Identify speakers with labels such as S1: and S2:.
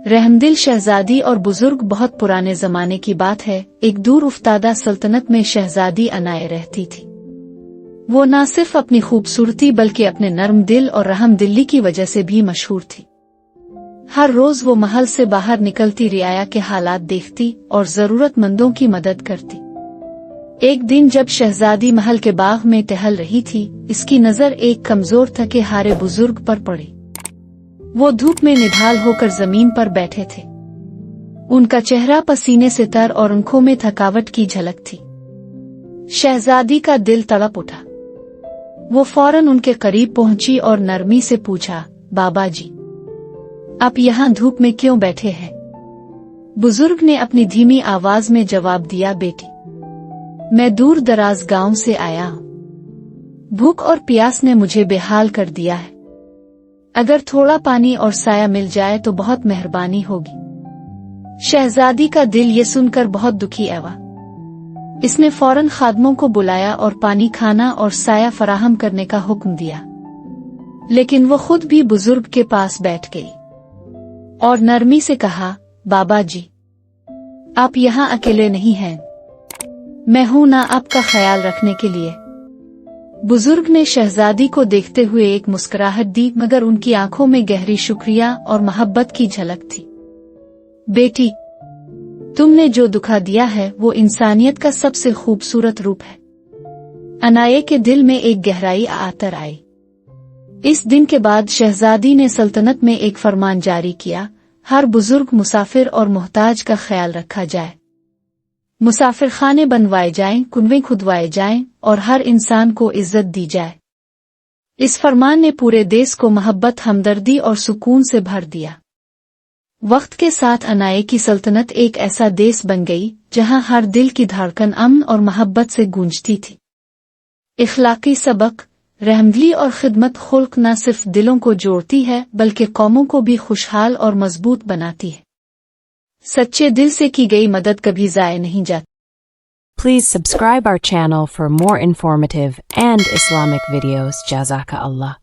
S1: रहमदिल शहजादी और बुजुर्ग बहुत पुराने जमाने की बात है। एक दूर उफ्तादा सल्तनत में शहजादी अनाए रहती थी। वो न सिर्फ अपनी खूबसूरती बल्कि अपने नर्म दिल और रहम दिली की वजह से भी मशहूर थी। हर रोज वो महल से बाहर निकलती रियाया के हालात देखती और जरूरतमंदों की मदद करती। एक दिन जब शहजादी महल के बाग में टहल रही थी, इसकी नजर एक कमजोर थके हारे बुजुर्ग पर पड़ी। वो धूप में निढाल होकर जमीन पर बैठे थे। उनका चेहरा पसीने से तर और आंखों में थकावट की झलक थी। शहजादी का दिल तड़प उठा। वो फौरन उनके करीब पहुंची और नरमी से पूछा, बाबा जी, आप यहाँ धूप में क्यों बैठे हैं? बुजुर्ग ने अपनी धीमी आवाज में जवाब दिया, बेटी, मैं दूर दराज गांव से आया हूँ। भूख और प्यास ने मुझे बेहाल कर दिया है। अगर थोड़ा पानी और साया मिल जाए तो बहुत मेहरबानी होगी। शहजादी का दिल ये सुनकर बहुत दुखी हुआ। इसने फौरन खादमों को बुलाया और पानी, खाना और साया फराहम करने का हुक्म दिया। लेकिन वो खुद भी बुजुर्ग के पास बैठ गई और नरमी से कहा, बाबा जी, आप यहाँ अकेले नहीं हैं। मैं हूं ना आपका ख्याल रखने के लिए। बुजुर्ग ने शहजादी को देखते हुए एक मुस्कुराहट दी, मगर उनकी आंखों में गहरी शुक्रिया और मोहब्बत की झलक थी। बेटी, तुमने जो दुखा दिया है वो इंसानियत का सबसे खूबसूरत रूप है। अनाये के दिल में एक गहराई आतर आई। इस दिन के बाद शहजादी ने सल्तनत में एक फरमान जारी किया, हर बुजुर्ग, मुसाफिर और मोहताज का ख्याल रखा जाए। मुसाफिर खाने बनवाए जाएं, कुनवें खुदवाए जाएं और हर इंसान को इज्जत दी जाए। इस फरमान ने पूरे देश को मोहब्बत, हमदर्दी और सुकून से भर दिया। वक्त के साथ अनाये की सल्तनत एक ऐसा देश बन गई जहां हर दिल की धड़कन अमन और मोहब्बत से गूंजती थी। इखलाकी सबक, रहमदिली और खिदमत खुल्क न सिर्फ दिलों को जोड़ती है बल्कि कौमों को भी खुशहाल और मजबूत बनाती है। सच्चे दिल से की गई मदद कभी ज़ाया नहीं जाती।
S2: Please subscribe our channel for more informative and Islamic videos. Jazaka Allah.